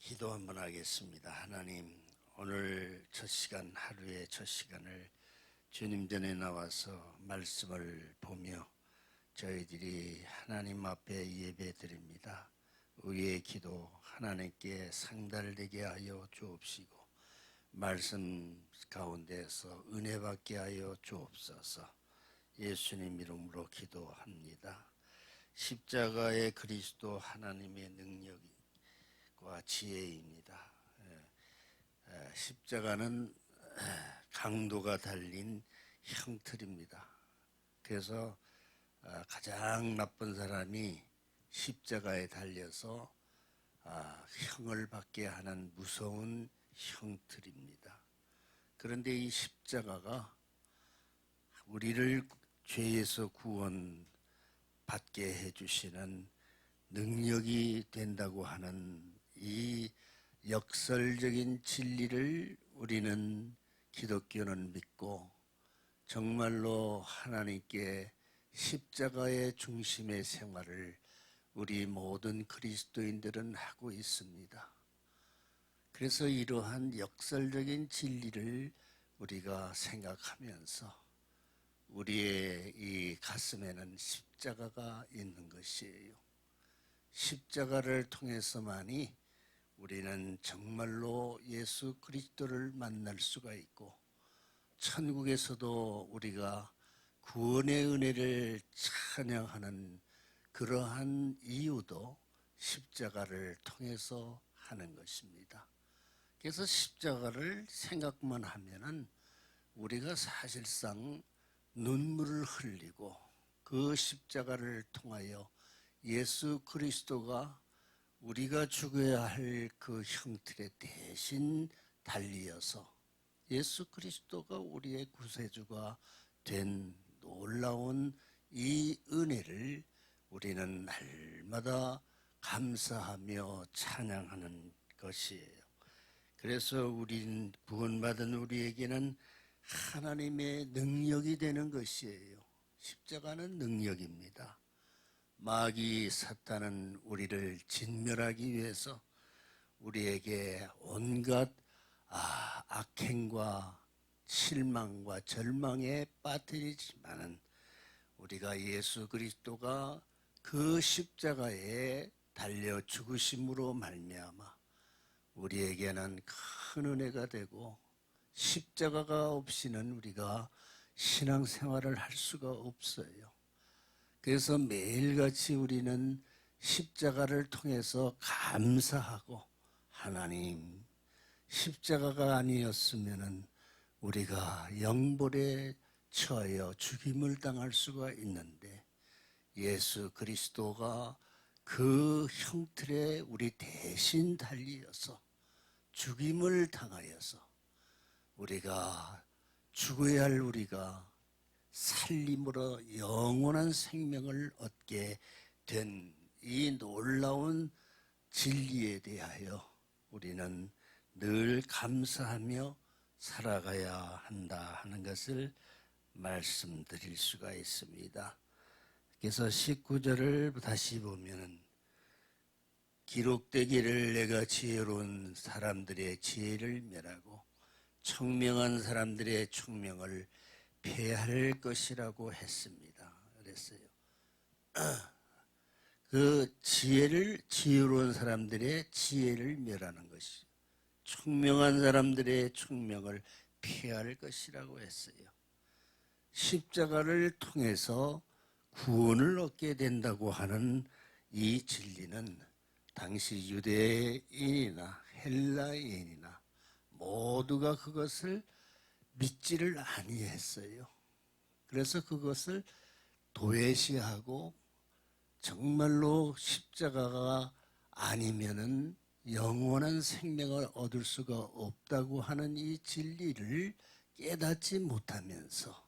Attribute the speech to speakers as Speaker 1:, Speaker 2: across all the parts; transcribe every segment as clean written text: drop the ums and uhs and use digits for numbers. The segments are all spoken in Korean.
Speaker 1: 기도 한번 하겠습니다. 하나님, 오늘 첫 시간, 하루의 첫 시간을 주님 전에 나와서 말씀을 보며 저희들이 하나님 앞에 예배 드립니다. 우리의 기도 하나님께 상달되게 하여 주옵시고 말씀 가운데서 은혜 받게 하여 주옵소서. 예수님 이름으로 기도합니다. 십자가의 그리스도 하나님의 능력과 지혜입니다. 십자가는 강도가 달린 형틀입니다. 그래서 가장 나쁜 사람이 십자가에 달려서 형을 받게 하는 무서운 형틀입니다. 그런데 이 십자가가 우리를 죄에서 구원받게 해주시는 능력이 된다고 하는 이 역설적인 진리를 우리는 기독교는 믿고 정말로 하나님께 십자가의 중심의 생활을 우리 모든 그리스도인들은 하고 있습니다. 그래서 이러한 역설적인 진리를 우리가 생각하면서 우리의 이 가슴에는 십자가가 있는 것이에요. 십자가를 통해서만이 우리는 정말로 예수 그리스도를 만날 수가 있고 천국에서도 우리가 구원의 은혜를 찬양하는 그러한 이유도 십자가를 통해서 하는 것입니다. 그래서 십자가를 생각만 하면은 우리가 사실상 눈물을 흘리고 그 십자가를 통하여 예수 그리스도가 우리가 죽어야 할 그 형틀에 대신 달리어서 예수 그리스도가 우리의 구세주가 된 놀라운 이 은혜를 우리는 날마다 감사하며 찬양하는 것이에요. 그래서 우린 구원받은 우리에게는 하나님의 능력이 되는 것이에요. 십자가는 능력입니다. 마귀 사탄은 우리를 진멸하기 위해서 우리에게 온갖 악행과 실망과 절망에 빠뜨리지만은 우리가 예수 그리스도가 그 십자가에 달려 죽으심으로 말미암아 우리에게는 큰 은혜가 되고 십자가가 없이는 우리가 신앙생활을 할 수가 없어요. 그래서 매일같이 우리는 십자가를 통해서 감사하고 하나님 십자가가 아니었으면 우리가 영벌에 처하여 죽임을 당할 수가 있는데 예수 그리스도가 그 형틀에 우리 대신 달리어서 죽임을 당하여서 우리가 죽어야 할 우리가 살림으로 영원한 생명을 얻게 된 이 놀라운 진리에 대하여 우리는 늘 감사하며 살아가야 한다 하는 것을 말씀드릴 수가 있습니다. 그래서 19절을 다시 보면은 기록되기를 내가 지혜로운 사람들의 지혜를 멸하고 총명한 사람들의 총명을 폐할 것이라고 했습니다. 그랬어요. 그 지혜로운 사람들의 지혜를 멸하는 것이 총명한 사람들의 총명을 폐할 것이라고 했어요. 십자가를 통해서 구원을 얻게 된다고 하는 이 진리는 당시 유대인이나 헬라인이나 모두가 그것을 믿지를 아니했어요. 그래서 그것을 도외시하고 정말로 십자가가 아니면은 영원한 생명을 얻을 수가 없다고 하는 이 진리를 깨닫지 못하면서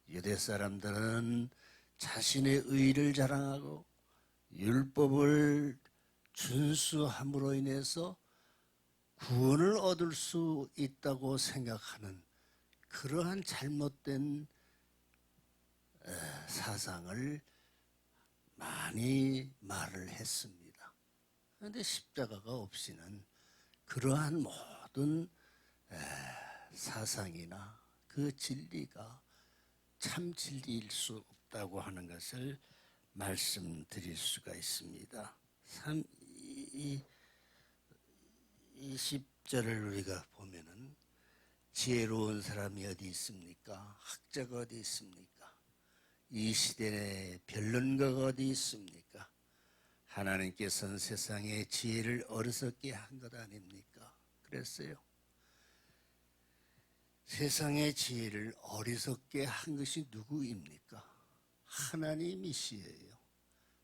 Speaker 1: 유대 사람들은 자신의 의를 자랑하고 율법을 준수함으로 인해서 구원을 얻을 수 있다고 생각하는 그러한 잘못된 사상을 많이 말을 했습니다. 그런데 십자가가 없이는 그러한 모든 사상이나 그 진리가 참 진리일 수 없다고 하는 것을 말씀드릴 수가 있습니다. 이 10절을 우리가 보면은 지혜로운 사람이 어디 있습니까? 학자가 어디 있습니까? 이 시대에 변론가가 어디 있습니까? 하나님께서는 세상의 지혜를 어리석게 한 것 아닙니까? 그랬어요. 세상의 지혜를 어리석게 한 것이 누구입니까? 하나님이시에요.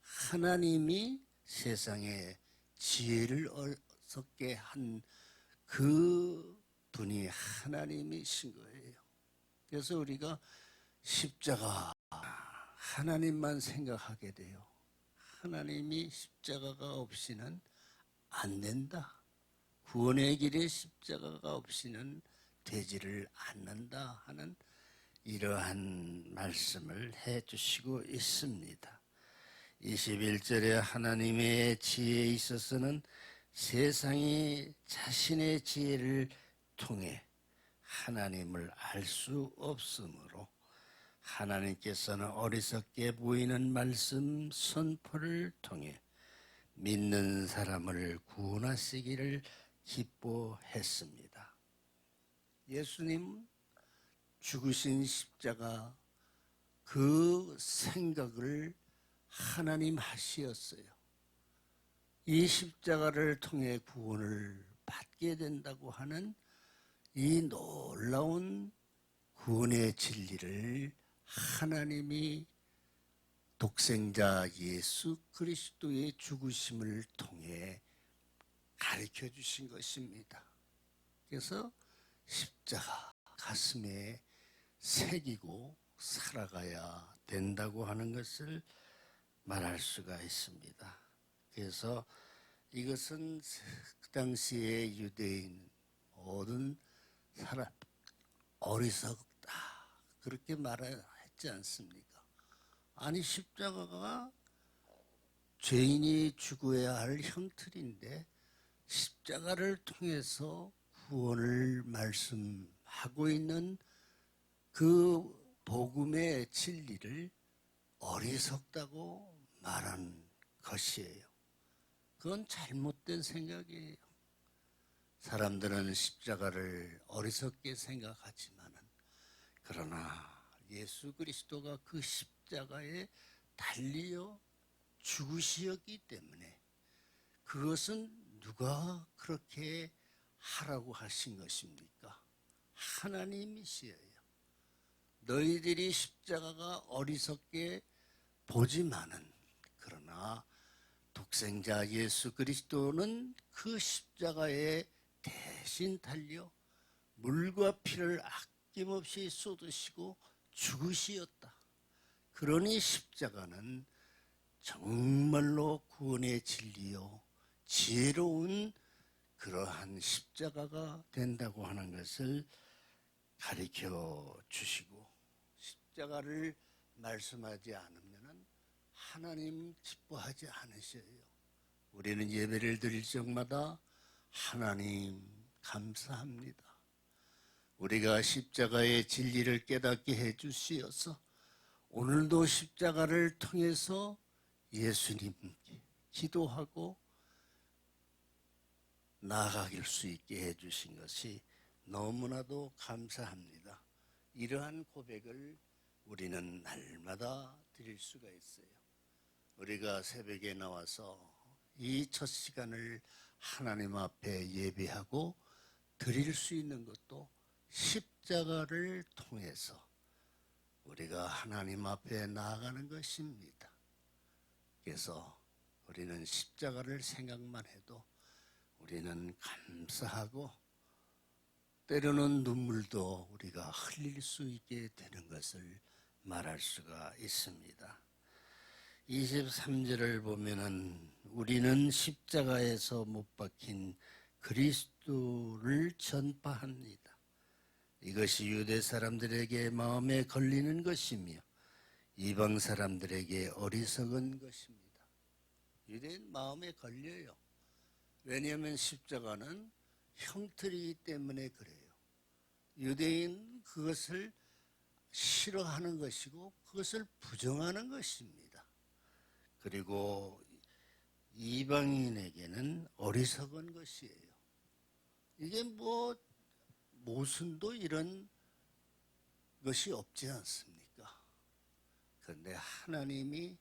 Speaker 1: 하나님이 세상의 지혜를 어리석게 한 그 분이 하나님이신 거예요. 그래서 우리가 십자가 하나님만 생각하게 돼요. 하나님이 십자가가 없이는 안 된다. 구원의 길에 십자가가 없이는 되지를 않는다 하는 이러한 말씀을 해 주시고 있습니다. 21절에 하나님의 지혜에 있어서는 세상이 자신의 지혜를 통해 하나님을 알 수 없으므로 하나님께서는 어리석게 보이는 말씀 선포를 통해 믿는 사람을 구원하시기를 기뻐했습니다. 예수님 죽으신 십자가 그 생각을 하나님 하시었어요. 이 십자가를 통해 구원을 받게 된다고 하는 이 놀라운 구원의 진리를 하나님이 독생자 예수 그리스도의 죽으심을 통해 가르쳐 주신 것입니다. 그래서 십자가 가슴에 새기고 살아가야 된다고 하는 것을 말할 수가 있습니다. 그래서 이것은 그 당시에 유대인 모든 사람 어리석다 그렇게 말했지 않습니까? 아니 십자가가 죄인이 죽어야 할 형틀인데 십자가를 통해서 구원을 말씀하고 있는 그 복음의 진리를 어리석다고 말한 것이에요. 그건 잘못된 생각이에요. 사람들은 십자가를 어리석게 생각하지만은 그러나 예수 그리스도가 그 십자가에 달리어 죽으시었기 때문에 그것은 누가 그렇게 하라고 하신 것입니까? 하나님이시에요. 너희들이 십자가가 어리석게 보지만은 그러나 독생자 예수 그리스도는 그 십자가에 대신 달려 물과 피를 아낌없이 쏟으시고 죽으시었다. 그러니 십자가는 정말로 구원의 진리요 지혜로운 그러한 십자가가 된다고 하는 것을 가르쳐 주시고 십자가를 말씀하지 않으면 하나님 기뻐하지 않으셔요. 우리는 예배를 드릴 적마다 하나님 감사합니다. 우리가 십자가의 진리를 깨닫게 해주시어서 오늘도 십자가를 통해서 예수님께 기도하고 나아갈 수 있게 해주신 것이 너무나도 감사합니다. 이러한 고백을 우리는 날마다 드릴 수가 있어요. 우리가 새벽에 나와서 이 첫 시간을 하나님 앞에 예배하고 드릴 수 있는 것도 십자가를 통해서 우리가 하나님 앞에 나아가는 것입니다. 그래서 우리는 십자가를 생각만 해도 우리는 감사하고 때로는 눈물도 우리가 흘릴 수 있게 되는 것을 말할 수가 있습니다. 23절을 보면은 우리는 십자가에서 못 박힌 그리스도를 전파합니다. 이것이 유대 사람들에게 마음에 걸리는 것이며 이방 사람들에게 어리석은 것입니다. 유대인 마음에 걸려요. 왜냐하면 십자가는 형틀이기 때문에 그래요. 유대인 그것을 싫어하는 것이고 그것을 부정하는 것입니다. 그리고 이방인에게는 어리석은 것이에요. 이게 뭐 모순도 이런 것이 없지 않습니까? 그런데 하나님이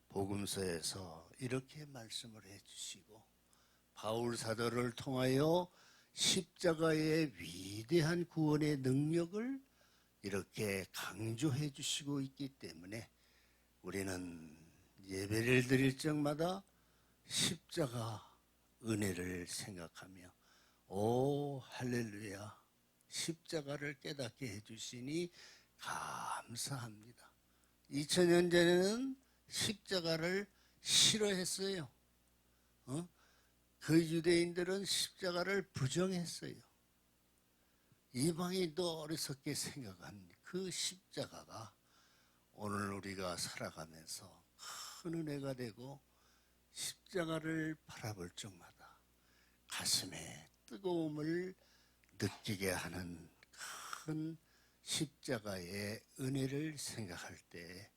Speaker 1: 복음서에서 이렇게 말씀을 해주시고 바울 사도를 통하여 십자가의 위대한 구원의 능력을 이렇게 강조해 주시고 있기 때문에 우리는 예배를 드릴 적마다 십자가 은혜를 생각하며 오 할렐루야 십자가를 깨닫게 해주시니 감사합니다. 2000년 전에는 십자가를 싫어했어요. 그 유대인들은 십자가를 부정했어요. 이방인도 어리석게 생각한 그 십자가가 오늘 우리가 살아가면서 큰 은혜가 되고 십자가를 바라볼 적마다 가슴에 뜨거움을 느끼게 하는 큰 십자가의 은혜를 생각할 때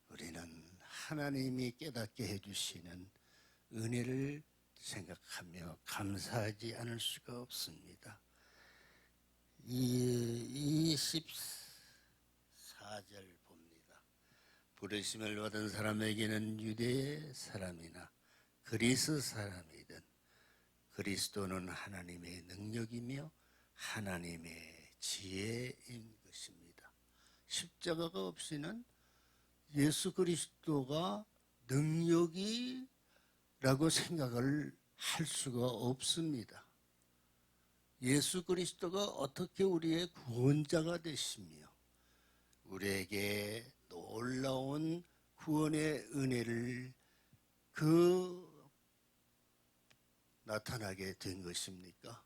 Speaker 1: 우리는 하나님이 깨닫게 해주시는 은혜를 생각하며 감사하지 않을 수가 없습니다. 이 14절 봅니다. 부르심을 받은 사람에게는 유대 사람이나 그리스 사람이든 그리스도는 하나님의 능력이며 하나님의 지혜인 것입니다. 십자가가 없이는 예수 그리스도가 능력이라고 생각을 할 수가 없습니다. 예수 그리스도가 어떻게 우리의 구원자가 되시며 우리에게 놀라운 구원의 은혜를 나타나게 된 것입니까?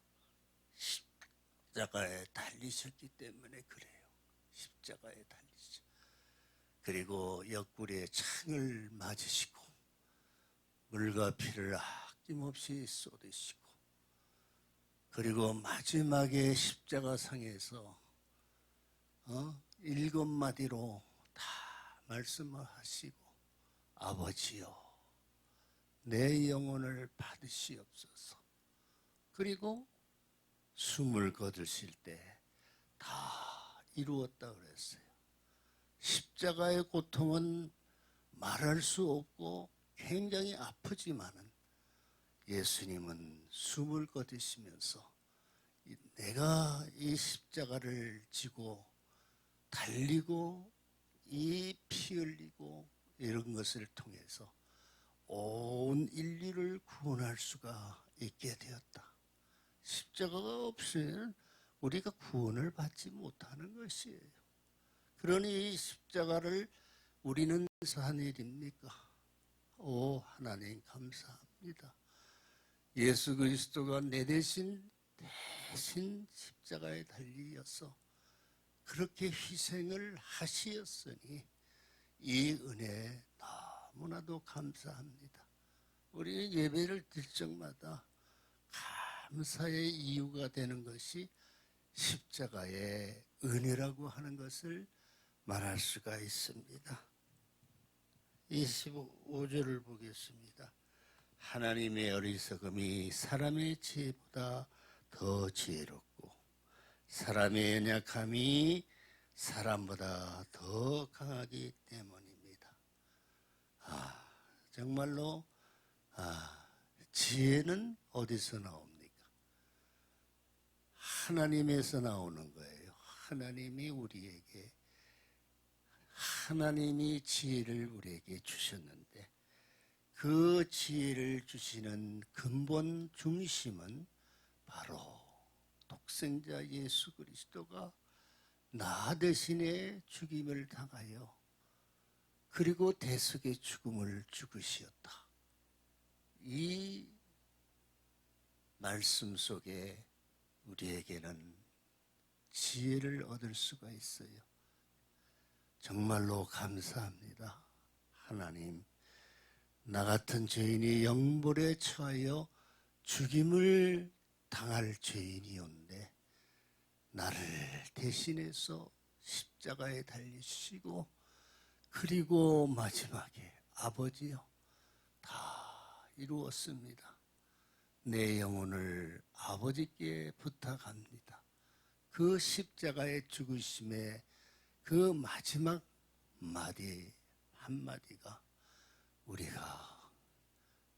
Speaker 1: 십자가에 달리셨기 때문에 그래요. 십자가에 달리셨. 그리고 옆구리에 창을 맞으시고 물과 피를 아낌없이 쏟으시고 그리고 마지막에 십자가상에서 7마디로 다 말씀을 하시고 아버지여 내 영혼을 받으시옵소서. 그리고 숨을 거두실 때 다 이루었다 그랬어요. 십자가의 고통은 말할 수 없고 굉장히 아프지만은 예수님은 숨을 거두시면서 내가 이 십자가를 지고 달리고 이 피 흘리고 이런 것을 통해서 온 인류를 구원할 수가 있게 되었다. 십자가가 없으면 우리가 구원을 받지 못하는 것이에요. 그러니 이 십자가를 우리는 한 일입니까? 오 하나님 감사합니다. 예수 그리스도가 내 대신 십자가에 달리어서 그렇게 희생을 하시었으니 이 은혜 너무나도 감사합니다. 우리 예배를 드릴 적마다 감사의 이유가 되는 것이 십자가의 은혜라고 하는 것을 말할 수가 있습니다. 25절을 보겠습니다. 하나님의 어리석음이 사람의 지혜보다 더 지혜롭고 사람의 연약함이 사람보다 더 강하기 때문입니다. 정말로 지혜는 어디서 나옵니까? 하나님에서 나오는 거예요. 하나님이 지혜를 우리에게 주셨는데 그 지혜를 주시는 근본 중심은 바로 독생자 예수 그리스도가 나 대신에 죽임을 당하여 그리고 대속의 죽음을 죽으시었다. 이 말씀 속에 우리에게는 지혜를 얻을 수가 있어요. 정말로 감사합니다. 하나님, 나 같은 죄인이 영벌에 처하여 죽임을 당할 죄인이온데 나를 대신해서 십자가에 달리시고 그리고 마지막에 아버지여 다 이루었습니다. 내 영혼을 아버지께 부탁합니다. 그 십자가의 죽으심의 그 마지막 마디 한마디가 우리가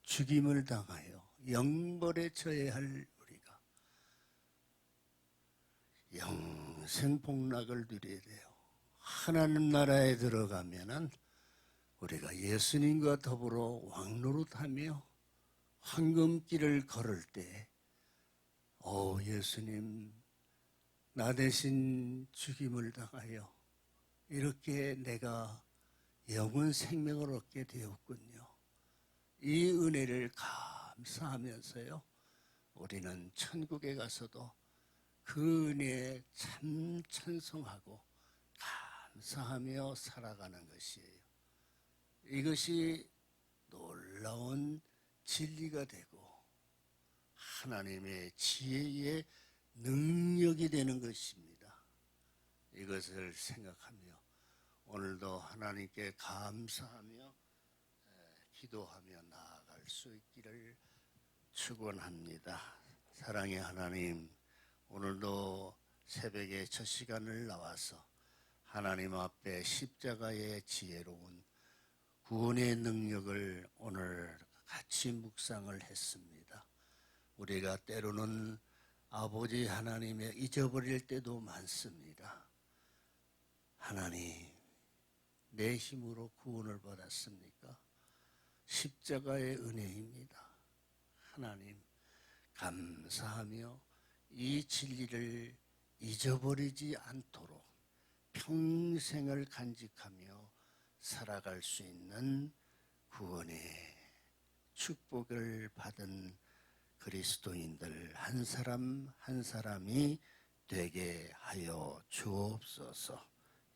Speaker 1: 죽임을 당하여 영벌에 처해야 할 우리가 영생 복락을 누려야 돼요. 하나님 나라에 들어가면은 우리가 예수님과 더불어 왕노릇하며 황금길을 걸을 때, 예수님, 나 대신 죽임을 당하여 이렇게 내가 영원 생명을 얻게 되었군요. 이 은혜를 감사하면서요, 우리는 천국에 가서도 그 은혜에 참 찬송하고 감사하며 살아가는 것이에요. 이것이 놀라운 진리가 되고 하나님의 지혜의 능력이 되는 것입니다. 이것을 생각하며 오늘도 하나님께 감사하며 기도하며 나아갈 수 있기를 축원합니다. 사랑의 하나님, 오늘도 새벽에 첫 시간을 나와서 하나님 앞에 십자가의 지혜로운 구원의 능력을 오늘 같이 묵상을 했습니다. 우리가 때로는 아버지 하나님의 잊어버릴 때도 많습니다. 하나님, 내 힘으로 구원을 받았습니까? 십자가의 은혜입니다. 하나님, 감사하며 이 진리를 잊어버리지 않도록 평생을 간직하며 살아갈 수 있는 구원의 축복을 받은 그리스도인들 한 사람 한 사람이 되게 하여 주옵소서.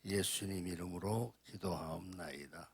Speaker 1: 예수님 이름으로 기도하옵나이다.